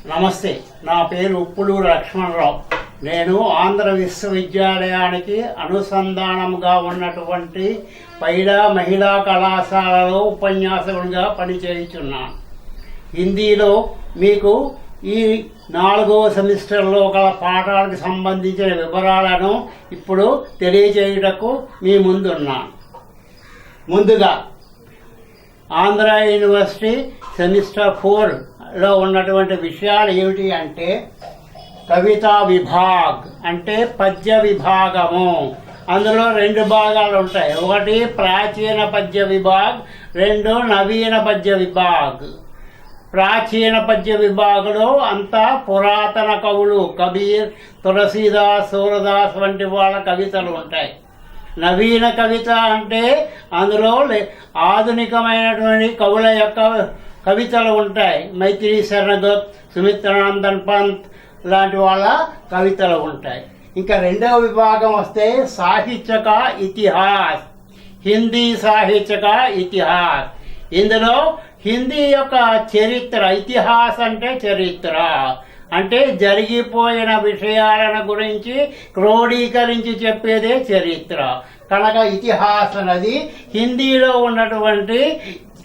నమస్తే, నా పేరు ఉప్పులూరు లక్ష్మణరావు. నేను ఆంధ్ర విశ్వవిద్యాలయానికి అనుసంధానముగా ఉన్నటువంటి పైడా మహిళా కళాశాలలో ఉపన్యాసకునిగా పనిచేయుచున్నాను. హిందీలో మీకు ఈ 4వ సెమిస్టర్లో గల పాఠాలకు సంబంధించిన వివరాలను ఇప్పుడు తెలియజేయుటకు మీ ముందున్నాను. ముందుగా ఆంధ్ర యూనివర్సిటీ సెమిస్టర్ 4లో ఉన్నటువంటి విషయాలు ఏమిటి అంటే, కవితా విభాగ్ అంటే పద్య విభాగము. అందులో 2 భాగాలు ఉంటాయి. ఒకటి ప్రాచీన పద్య విభాగ్, 2 నవీన పద్య విభాగ్. ప్రాచీన పద్య విభాగంలో అంతా పురాతన కవులు, కబీర్, తులసీదాస్, సూరదాస్ వంటి వాళ్ళ కవితలు ఉంటాయి. నవీన కవిత అంటే అందులో ఆధునికమైనటువంటి కవుల యొక్క కవితలు ఉంటాయి. మైత్రి శరణగుప్త్, సుమిత్రానందన్ పంత్ లాంటి వాళ్ళ కవితలు ఉంటాయి. ఇంకా 2వ విభాగం వస్తే సాహిత్యక ఇతిహాస్, హిందీ సాహిత్యక ఇతిహాస్. ఇందులో హిందీ యొక్క చరిత్ర, ఇతిహాస్ అంటే చరిత్ర అంటే జరిగిపోయిన విషయాలను గురించి క్రోడీకరించి చెప్పేదే చరిత్ర. కనుక ఇతిహాస్ అనేది హిందీలో ఉన్నటువంటి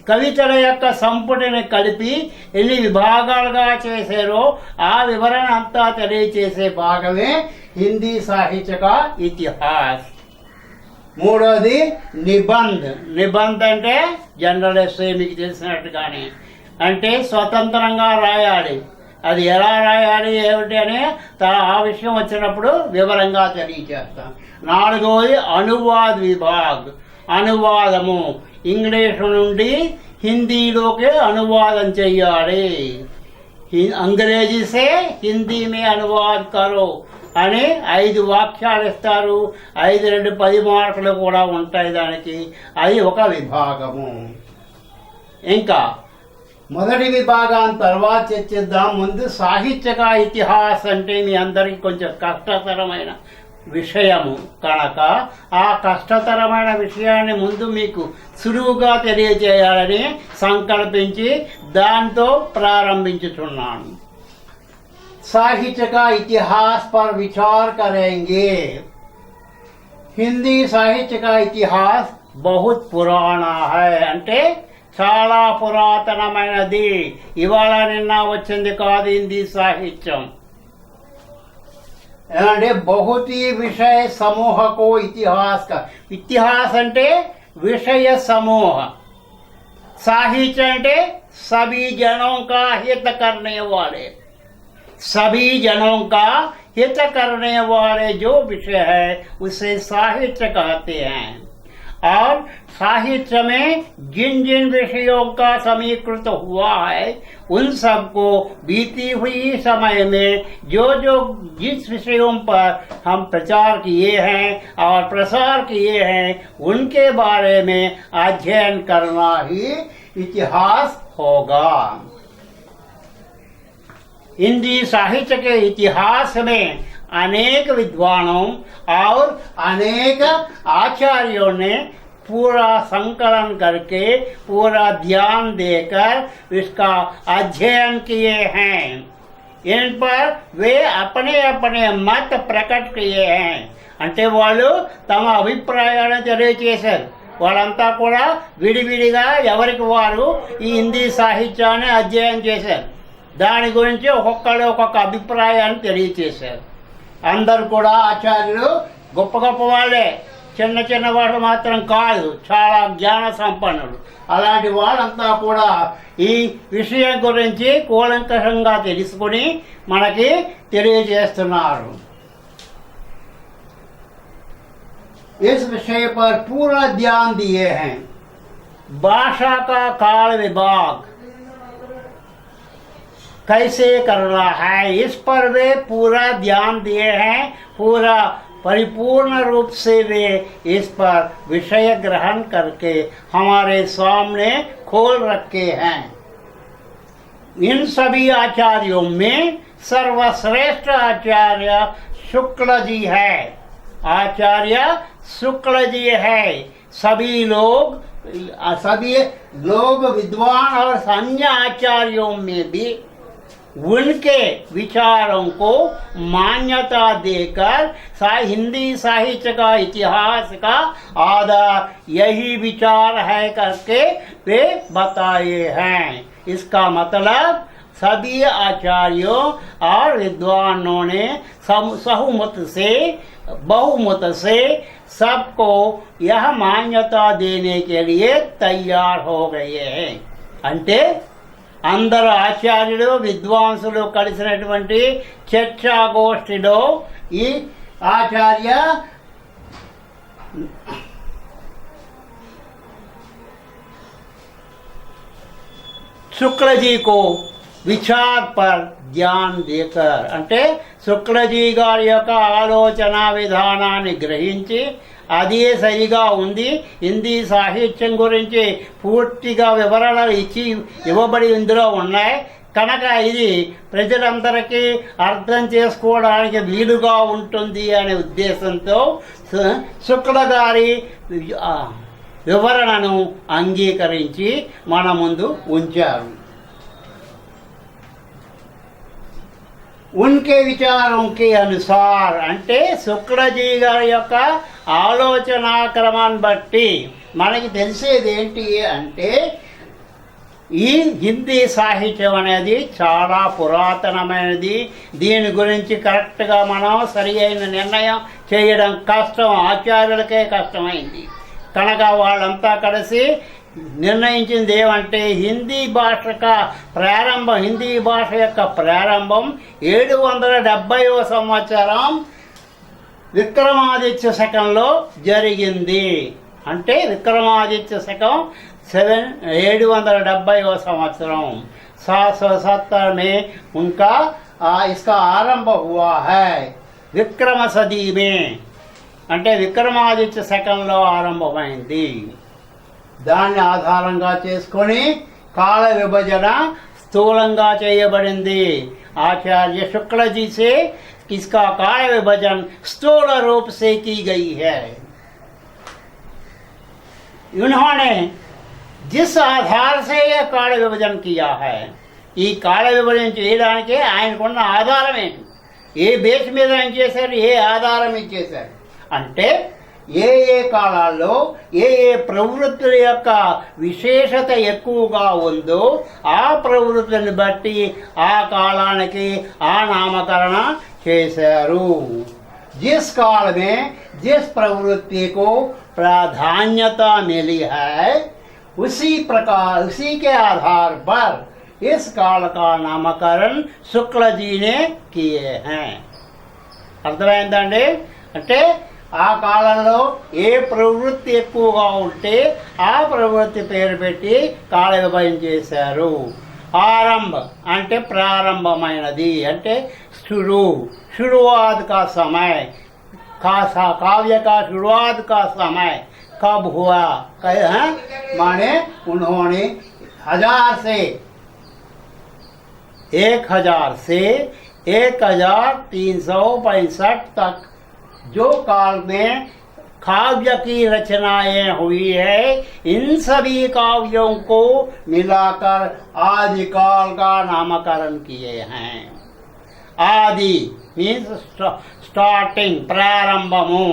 కవితల యొక్క సంపుటిని కలిపి ఎన్ని విభాగాలుగా చేశారో ఆ వివరణ అంతా తెలియచేసే భాగమే హిందీ సాహిత్యక ఇతిహాస్. 3వది నిబంధ్. నిబంధ్ అంటే జనరల్ ఎస్సే, మీకు తెలిసినట్టుగానే. అంటే స్వతంత్రంగా రాయాలి. అది ఎలా రాయాలి ఏమిటి అని ఆ విషయం వచ్చినప్పుడు వివరంగా తెలియజేస్తాం. 4వది అనువాద్ విభాగ్. అనువాదము ఇంగ్లీషు నుండి హిందీలోకి అనువాదం చెయ్యాలి. అంగ్రేజీ సే హిందీ మే అనువాద్ కరో అని 5 వాక్యాలు ఇస్తారు. 5, 2, 10 మార్కులు కూడా ఉంటాయి దానికి. అది ఒక విభాగము. ఇంకా మొదటి విభాగం తర్వాత చర్చిద్దాం. ముందు సాహిత్యక ఇతిహాస్ అంటే మీ అందరికీ కొంచెం కష్టతరమైన విషయము కనుక ఆ కష్టతరమైన విషయాన్ని ముందు మీకు సులువుగా తెలియజేయాలని సంకల్పించి దాంతో ప్రారంభించుతున్నాను. साहित्य का इतिहास पर विचार करेंगे. हिंदी साहित्य का इतिहास बहुत पुराना है. అంటే చాలా పురాతనమైనది. ఇవాళ నిన్న వచ్చింది కాదు హిందీ సాహిత్యం. అంటే बहुत ही विषय समूह को इतिहास का, इतिहास అంటే विषय समूह, साहित्य అంటే सभी जनों का हित करने वाले, सभी जनों का हित करने वाले जो विषय है उसे साहित्य कहते हैं. और साहित्य में जिन जिन विषयों का समीकृत हुआ है उन सबको बीती हुई समय में जो जो जिस विषयों पर हम प्रचार किए हैं और प्रसार किए हैं उनके बारे में अध्ययन करना ही इतिहास होगा. हिंदी साहित्य के इतिहास में अनेक विद्वानों और अनेक आचार्यों ने पूरा संकलन करके, पूरा ध्यान देकर इसका अध्ययन किए हैं. इन पर वे अपने अपने मत प्रकट किए हैं. అంటే వాళ్ళు తమ అభిప్రాయాలను తెలియజేశారు. వాళ్ళంతా కూడా విడివిడిగా ఎవరికి వారు ఈ హిందీ సాహిత్యాన్ని అధ్యయనం చేశారు. దాని గురించి ఒక్కొక్కరు ఒక్కొక్క అభిప్రాయాన్ని తెలియచేశారు. అందరు కూడా ఆచార్యులు గొప్ప గొప్ప వాళ్ళే, చిన్న చిన్న వాళ్ళు మాత్రం కాదు, చాలా జ్ఞాన సంపన్నులు. అలాంటి వాళ్ళంతా కూడా ఈ విషయం గురించి కూలంకషంగా తెలుసుకుని మనకి తెలియజేస్తున్నారు. इस विषय पर पूरा ध्यान दिए हैं. भाषा का काल विभाग कैसे करना है इस पर वे पूरा ध्यान दिए हैं. पूरा परिपूर्ण रूप से वे इस पर विषय ग्रहण करके हमारे सामने खोल रखे हैं. इन सभी आचार्यों में सर्वश्रेष्ठ आचार्य शुक्ल जी है. आचार्य शुक्ल जी है. सभी लोग विद्वान और अन्य आचार्यों में भी उनके विचारों को मान्यता देकर हिंदी साहित्य का इतिहास का आधार यही विचार है करके वे बताए हैं। इसका मतलब सभी आचार्यों और विद्वानों ने बहुमत से सबको यह मान्यता देने के लिए तैयार हो गए हैं। అంటే అందరు ఆచార్యులు విద్వాంసులు కలిసినటువంటి చర్చాగోష్ఠిలో ఈ ఆచార్య शुक्ल जी को विचार पर ध्यान देकर అంటే శుక్లజీ గారి యొక్క ఆలోచన విధానాన్ని గ్రహించి అదే సరిగా ఉంది, హిందీ సాహిత్యం గురించి పూర్తిగా వివరణలు ఇవ్వబడి ఇందులో ఉన్నాయి కనుక ఇది ప్రజలందరికీ అర్థం చేసుకోవడానికి వీలుగా ఉంటుంది అనే ఉద్దేశంతో శుక్ల గారి వివరణను అంగీకరించి మన ముందు ఉంచారు। उनके विचारों के अनुसार అంటే శుక్లజీ గారి యొక్క ఆలోచనా క్రమాన్ని బట్టి మనకి తెలిసేది ఏంటి అంటే ఈ హిందీ సాహిత్యం అనేది చాలా పురాతనమైనది, దీని గురించి కరెక్ట్గా మనం సరి అయిన నిర్ణయం చేయడం కష్టం, ఆచార్యులకే కష్టమైంది కనుక వాళ్ళంతా కలిసి నిర్ణయించింది ఏమంటే హిందీ భాష యొక్క ప్రారంభం 770వ సంవత్సరం విక్రమాదిత్య శకంలో జరిగింది। అంటే విక్రమాదిత్య శకం 770వ సంవత్సరం 770 में उनका इसका आरंभ हुआ है। విక్రమ సదీ में అంటే విక్రమాదిత్య శకంలో ఆరంభమైంది। దాన్ని ఆధారంగా చేసుకొని కాల విభజన స్థూలంగా చేయబడింది। आचार्य शुक्ल जी से इसका काल विभाजन स्थूल रूप से की गई है। उन्होंने जिस आधार से यह काल विभाजन किया है, ఈ కాల విభజన చేయడానికి ఆయనకున్న ఆధారం ఏంటి, ఏ బేస్ మీద ఆయన చేశారు, ఏ ఆధారం ఇచ్చేశారు అంటే ఏ కాలాల్లో ఏ ప్రవృత్తుల యొక్క విశేషత ఎక్కువగా ఉందో ఆ ప్రవృత్తిని బట్టి ఆ కాలానికి ఆ నామకరణ చేశారు। जिस काल में जिस प्रवृत्ति को प्राधान्यता मिली है उसी के आधार पर इस काल का नामकरण शुक्ल जी ने किए हैं। అర్థమైందండి? అంటే ఆ కాలంలో ఏ ప్రవృత్తి ఎక్కువగా ఉంటే ఆ ప్రవృత్తి పేరు పెట్టి కాల విభజన చేశారు। ఆరంభ అంటే ప్రారంభమైనది అంటే शुरुआत का समय, काव्य का शुरुआत का समय कब हुआ हैं माने उन्होंने 1000 से 1365 तक जो काल में काव्य की रचनाएं हुई है इन सभी काव्यों को मिलाकर आदि काल का नामकरण किए हैं। आदि मीन्स स्टार्टिंग, प्रारंभము,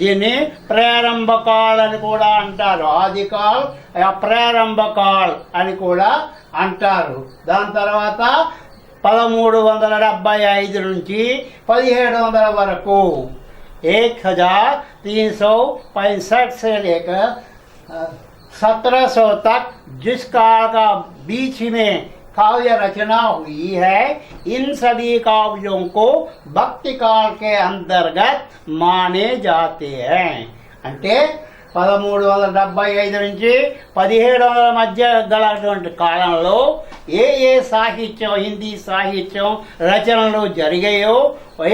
దీన్ని ప్రారంభ కాల్ అని కూడా అంటారు। ఆది కాల్ ప్రారంభ కాల్ అని కూడా అంటారు। దాని తర్వాత 1375 నుంచి 1700 వరకు 1365 से लेकर 1700 तक जिस काल का बीच में काव्य रचना हुई है इन सभी काव्यों को भक्ति काल के अंतर्गत माने जाते हैं। అంటే 1375 నుంచి 1700 మధ్య గలటువంటి కాలంలో ఏ సాహిత్యం హిందీ సాహిత్యం రచనలు జరిగాయో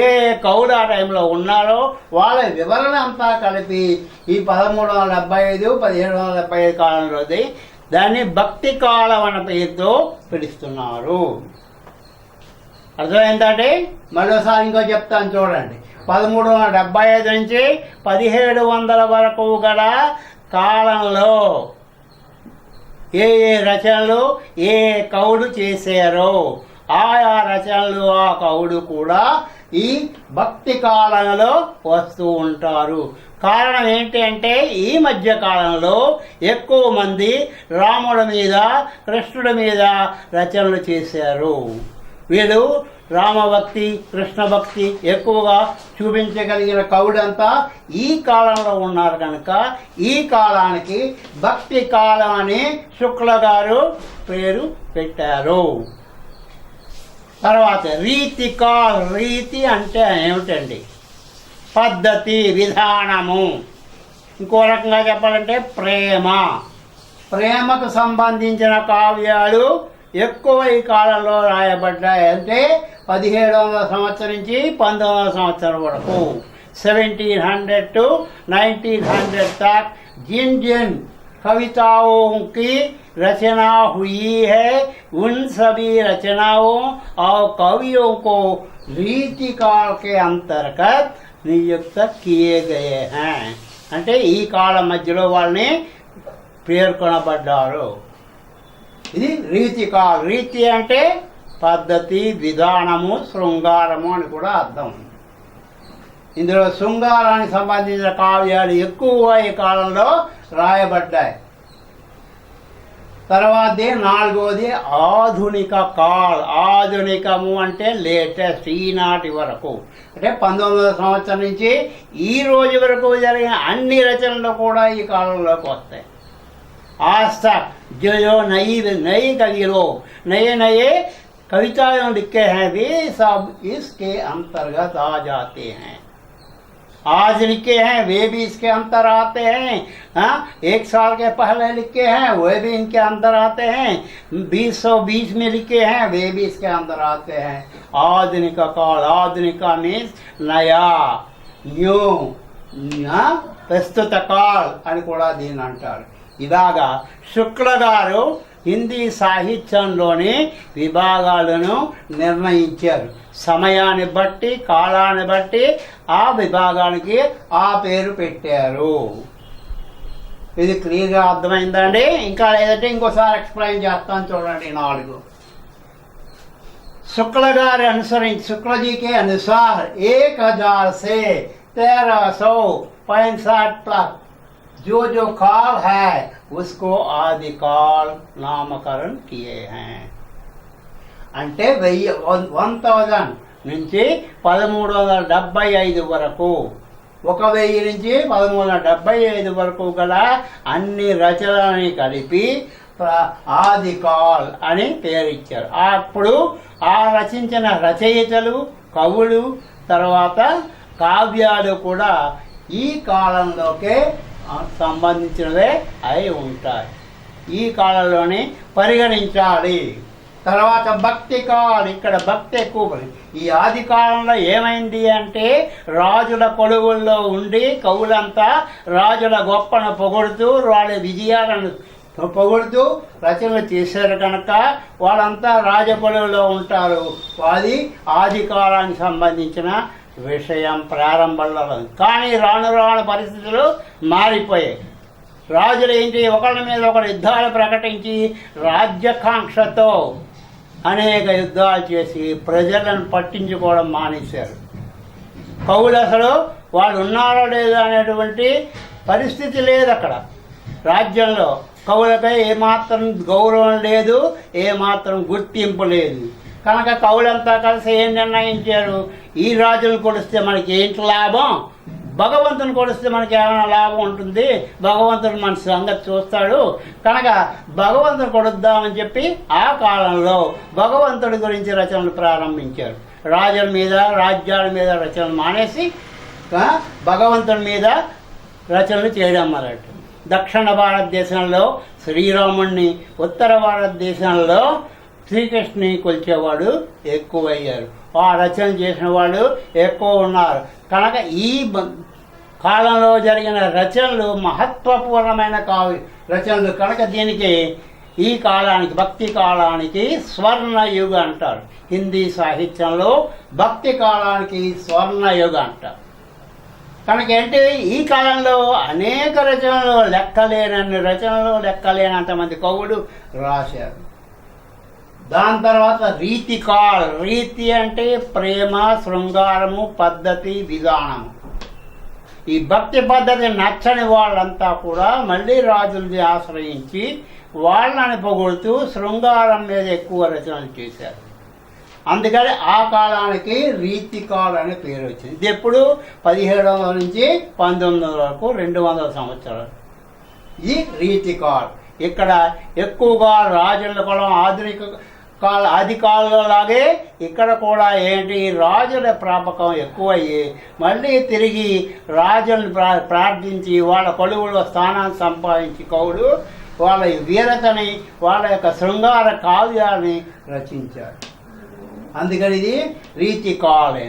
ఏ కవులు ఆ టైంలో ఉన్నారో వాళ్ళ వివరణ అంతా కలిపి ఈ 1375 1775 కాలంలోది దాన్ని భక్తి కాలం అనే పేరుతో పిలుస్తున్నారు। అర్థమైందంటే మరోసారి ఇంకో చెప్తాను చూడండి। 1375 నుంచి 1700 వరకు గల కాలంలో ఏ రచనలు ఏ కవులు చేశారో ఆయా రచనలు ఆ కవుడు కూడా ఈ భక్తి కాలంలో వస్తూ ఉంటారు. కారణం ఏంటి అంటే ఈ మధ్య కాలంలో ఎక్కువ మంది రాముడి మీద కృష్ణుడి మీద రచనలు చేశారు. వీళ్ళు రామభక్తి కృష్ణ భక్తి ఎక్కువగా చూపించగలిగిన కవుడంతా ఈ కాలంలో ఉన్నారు కనుక ఈ కాలానికి భక్తి కాలం అని శుక్ల గారు పేరు పెట్టారు. తర్వాత రీతి కాల్, రీతి అంటే ఏమిటండి? పద్ధతి, విధానము. ఇంకో రకంగా చెప్పాలంటే ప్రేమ. ప్రేమకు సంబంధించిన కావ్యాలు ఎక్కువ ఈ కాలంలో రాయబడ్డాయి. అంటే 1700 సంవత్సరం నుంచి 1900 సంవత్సరం వరకు, 1700 to 1900 तक जिन जिन कविताओं की रचना हुई है उन सभी रचनाओं और कवियों को रीतिकाल के अंतर्गत नियुक्त किए गए हैं. అంటే ఈ కాలం మధ్యలో వాళ్ళని పేర్కొనబడ్డారు. ఇది రీతికాల్. రీతి అంటే పద్ధతి, విధానము, శృంగారము అని కూడా అర్థం. ఇందులో శృంగారానికి సంబంధించిన కావ్యాలు ఎక్కువ ఈ కాలంలో రాయబడ్డాయి. తర్వాతది నాలుగోది ఆధునిక కాల్. ఆధునికము అంటే లేటెస్ట్, ఈనాటి వరకు. అంటే 1900 సంవత్సరం నుంచి ఈ రోజు వరకు జరిగిన అన్ని రచనలు కూడా ఈ కాలంలోకి వస్తాయి. आज तक जो जो नई कवियों नए कविताएं लिखे हैं वे सब इसके अंतर्गत आ जाते हैं. आज लिखे हैं वे भी इसके अंतर आते हैं. हाँ, 1 साल के पहले लिखे हैं वे भी इनके अंदर आते हैं. 2020 में लिखे हैं वे भी इसके अंदर आते हैं. आधुनिक काल. आधुनिक मीन्स नया, न्यू, ప్రస్తుత కాల్ అని కూడా దీన్ని అంటారు. ఇలాగా శుక్ల గారు హిందీ సాహిత్యంలోని విభాగాలను నిర్ణయించారు. సమయాన్ని బట్టి, కాలాన్ని బట్టి ఆ విభాగానికి ఆ పేరు పెట్టారు. ఇది క్లియర్గా అర్థమైందండి? ఇంకా లేదంటే ఇంకోసారి ఎక్స్ప్లెయిన్ చేస్తాను చూడండి. 4 शुक्ल गार अनुसरित शुक्ल जी के अनुसार 1000 से 1365 तक जो जो काल है उसको आदि काल नामकरण किए हैं. అంటే 1000 నుంచి 1375 వరకు, 1000 నుంచి 1375 వరకు గల అన్ని రచనలని కలిపి ఆది కాల్ అని పేరిచ్చారు. అప్పుడు ఆ రచించిన రచయితలు, కవులు, తర్వాత కావ్యాలు కూడా ఈ కాలంలోకే సంబంధించినవే అయి ఉంటాయి. ఈ కాలంలోనే పరిగణించాలి. తర్వాత భక్తి కాలం. ఇక్కడ భక్తి ఎక్కువ. ఈ ఆది కాలంలో ఏమైంది అంటే రాజుల కొలువుల్లో ఉండి కవులంతా రాజుల గొప్పను పొగుడుతూ వాళ్ళ విజయాలను పొగుడుతూ రచనలు చేశారు కనుక వాళ్ళంతా రాజపొలువులో ఉంటారు. అది ఆది కాలానికి సంబంధించిన విషయం ప్రారంభంలో. కానీ రాను రాను పరిస్థితులు మారిపోయాయి. రాజులు ఏంటి, ఒకళ్ళ మీద ఒకరు యుద్ధాలు ప్రకటించి రాజ్యాకాంక్షతో అనేక యుద్ధాలు చేసి ప్రజలను పట్టించుకోవడం మానేశారు. కవులు అసలు వాళ్ళు ఉన్నారో లేదో అనేటువంటి పరిస్థితి లేదు అక్కడ. రాజ్యంలో కవులపై ఏమాత్రం గౌరవం లేదు, ఏమాత్రం గుర్తింపు లేదు. కనుక కవులంతా కలిసి ఏం నిర్ణయించారు, ఈ రాజును కొలిస్తే మనకి ఏంటి లాభం, భగవంతుని కొలిస్తే మనకి ఏమైనా లాభం ఉంటుంది, భగవంతుడు మన సంగతి చూస్తాడు, కనుక భగవంతుని కొడుద్దామని చెప్పి ఆ కాలంలో భగవంతుడి గురించి రచనలు ప్రారంభించారు. రాజుల మీద, రాజ్యాల మీద రచనలు మానేసి భగవంతుడి మీద రచనలు చేయడం మొదలెట్టారు. దక్షిణ భారతదేశంలో శ్రీరాముణ్ణి, ఉత్తర భారతదేశంలో శ్రీకృష్ణుని కొలిచేవాడు ఎక్కువయ్యారు. ఆ రచన చేసిన వాళ్ళు ఎక్కువ ఉన్నారు. కనుక ఈ కాలంలో జరిగిన రచనలు మహత్వపూర్ణమైన రచనలు కనుక దీనికి ఈ కాలానికి, భక్తి కాలానికి స్వర్ణయుగ అంటారు. హిందీ సాహిత్యంలో భక్తి కాలానికి స్వర్ణయుగ అంటారు. కనుక ఏంటి, ఈ కాలంలో అనేక రచనలు, లెక్కలేనన్ని రచనలు, లెక్కలేనంతమంది కవులు రాశారు. దాని తర్వాత రీతికాల్. రీతి అంటే ప్రేమ, శృంగారము, పద్ధతి, విధానము. ఈ భక్తి పద్ధతి నచ్చని వాళ్ళంతా కూడా మళ్ళీ రాజుల్ని ఆశ్రయించి వాళ్ళని పొగుడుతూ శృంగారం మీద ఎక్కువ రచనలు చేశారు. అందుకని ఆ కాలానికి రీతికాల్ అనే పేరు వచ్చింది. ఇది ఎప్పుడు 1700 నుంచి 1900 వరకు 200 సంవత్సరాలు. ఇది రీతికాల్. ఇక్కడ ఎక్కువగా రాజుల కులం ఆది కాలంలో లాగే ఇక్కడ కూడా ఏంటి రాజుల ప్రాపకం ఎక్కువయ్యి మళ్ళీ తిరిగి రాజులను ప్రార్థించి వాళ్ళ కొలువులో స్థానాన్ని సంపాదించి కవులు వాళ్ళ వీరతని వాళ్ళ యొక్క శృంగార కావ్యాన్ని రచించారు. అందుకని ఇది రీతికాల్.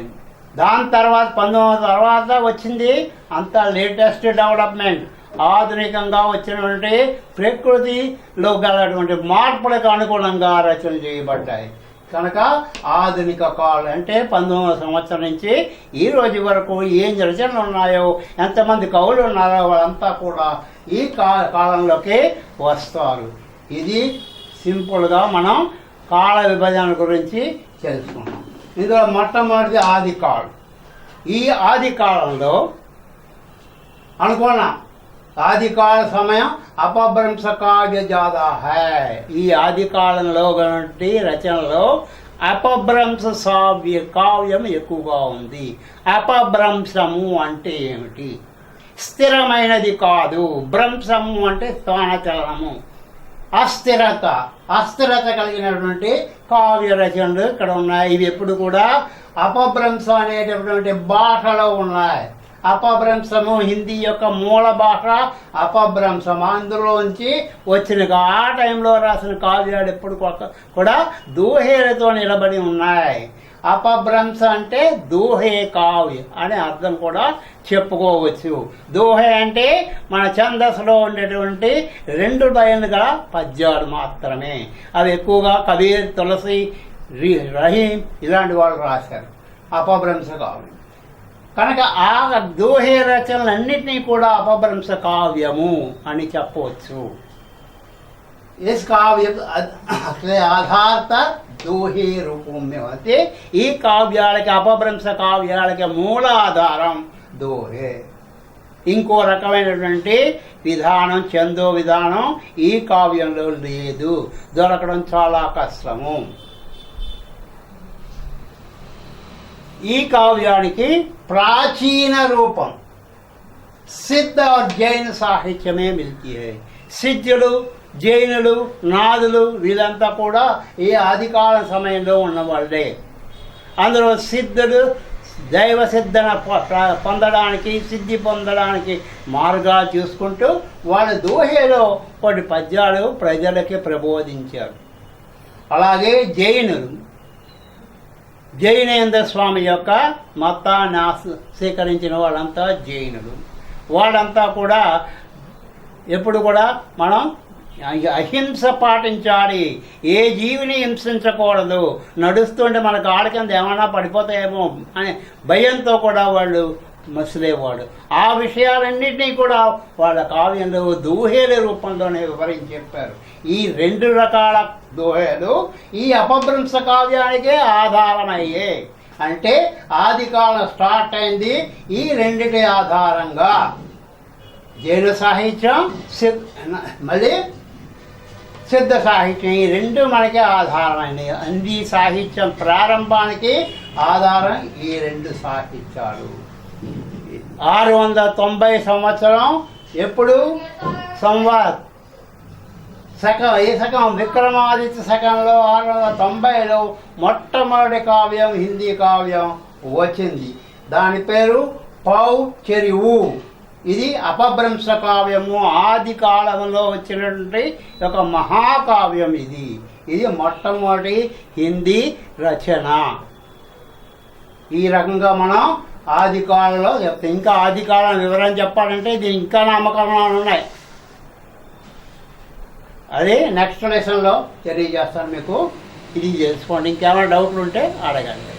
దాని తర్వాత 1900 తర్వాత వచ్చింది అంతా లేటెస్ట్ డెవలప్మెంట్. ఆధునికంగా వచ్చినటువంటి ప్రకృతిలో గలటువంటి మార్పులకు అనుగుణంగా రచన చేయబడ్డాయి. కనుక ఆధునిక కాలం అంటే 1900 సంవత్సరం నుంచి ఈ రోజు వరకు ఏం రచనలు ఉన్నాయో, ఎంతమంది కవులు ఉన్నారో వాళ్ళంతా కూడా ఈ కాలంలోకి వస్తారు. ఇది సింపుల్గా మనం కాల విభజన గురించి తెలుసుకున్నాం. ఇందులో మొట్టమొదటి ఆది కాలం. ఈ ఆది కాలంలో అనుకున్నాం ఆదికాల సమయం అపభ్రంశ కావ్య జాదా హై. ఈ ఆది కాలంలో ఉన్నటువంటి రచనలో అపభ్రంశ కావ్యం ఎక్కువగా ఉంది. అపభ్రంశము అంటే ఏమిటి? స్థిరమైనది కాదు. భ్రంశము అంటే స్థానచలనము, అస్థిరత కలిగినటువంటి కావ్య రచనలు ఇక్కడ ఉన్నాయి. ఇవి ఎప్పుడు కూడా అపభ్రంశం అనేటటువంటి భాషలో ఉన్నాయి. అపభ్రంశము హిందీ యొక్క మూల భాష అపభ్రంశం. అందులోంచి వచ్చిన ఆ టైంలో రాసిన కావ్యాలు ఎప్పుడు కూడా దూహేలతో నిలబడి ఉన్నాయి. అపభ్రంశ అంటే దూహే కావ్య అనే అర్థం కూడా చెప్పుకోవచ్చు. దూహే అంటే మన ఛందస్సులో ఉండేటువంటి 2 లైన్లుగా పద్యాలు మాత్రమే. అవి ఎక్కువగా కబీర్, తులసి, రహీం ఇలాంటి వాళ్ళు రాశారు అపభ్రంశ కావ్యం. కనుక ఆ దోహే రచనలన్నింటినీ కూడా అపభ్రంశ కావ్యము అని చెప్పవచ్చు. इस काव्य ఆధారత దోహే రూపమే. అయితే ఈ కావ్యాలకి అపభ్రంశ కావ్యాలకి మూల ఆధారం దోహే. ఇంకో రకమైనటువంటి విధానం, చందో విధానం ఈ కావ్యంలో లేదు, దొరకడం చాలా కష్టము. ఈ కావ్యానికి ప్రాచీన రూపం సిద్ధ జైన సాహిత్యమే మిల్కీ హై. సిద్ధులు, జైనులు, నాదులు వీళ్ళంతా కూడా ఈ ఆదికాల సమయంలో ఉన్నవాళ్ళే. అందులో సిద్ధులు దైవ సిద్ధన పొందడానికి, సిద్ధి పొందడానికి మార్గాలు చూసుకుంటూ వాళ్ళ దోహేలో కొన్ని పద్యాలు ప్రజలకి ప్రబోధించారు. అలాగే జైనులు, జైనేంద్ర స్వామి యొక్క మతాన్ని స్వీకరించిన వాళ్ళంతా జైనులు. వాళ్ళంతా కూడా ఎప్పుడు కూడా మనం అహింస పాటించాలి, ఏ జీవిని హింసించకూడదు, నడుస్తుంటే మనకు ఆడకింద ఏమైనా పడిపోతాయేమో అనే భయంతో కూడా వాళ్ళు మసిలేవాడు. ఆ విషయాలన్నింటినీ కూడా వాళ్ళ కావ్యంలో దోహేల రూపంలోనే వివరించి చెప్పారు. ఈ 2 రకాల దోహేలు ఈ అపభ్రంశ కావ్యానికే ఆధారమయ్యే. అంటే ఆదికాలం స్టార్ట్ అయింది ఈ 2 ఆధారంగా. జైన సాహిత్యం, మళ్ళీ సిద్ధ సాహిత్యం, ఈ 2 మనకి ఆధారమైనవి. అన్ని సాహిత్యం ప్రారంభానికి ఆధారం ఈ 2 సాహిత్యాలు. 690 సంవత్సరం ఎప్పుడు సంవత్ శకం, ఈ శకం విక్రమాదిత్య శకంలో 690లో మొట్టమొదటి కావ్యం, హిందీ కావ్యం వచ్చింది. దాని పేరు పౌ చెరువు. ఇది అపభ్రంశ కావ్యము, ఆది కాలంలో వచ్చినటువంటి ఒక మహాకావ్యం. ఇది మొట్టమొదటి హిందీ రచన. ఈ రకంగా మనం ఆది కాలంలో చెప్తాం. ఇంకా ఆది కాలం వివరణ చెప్పాలంటే దీని ఇంకా నామకరణాలు ఉన్నాయి. అది నెక్స్ట్ లెసన్లో తెలియజేస్తాను మీకు. ఇది చేసుకోండి. ఇంకేమైనా డౌట్లు ఉంటే అడగండి.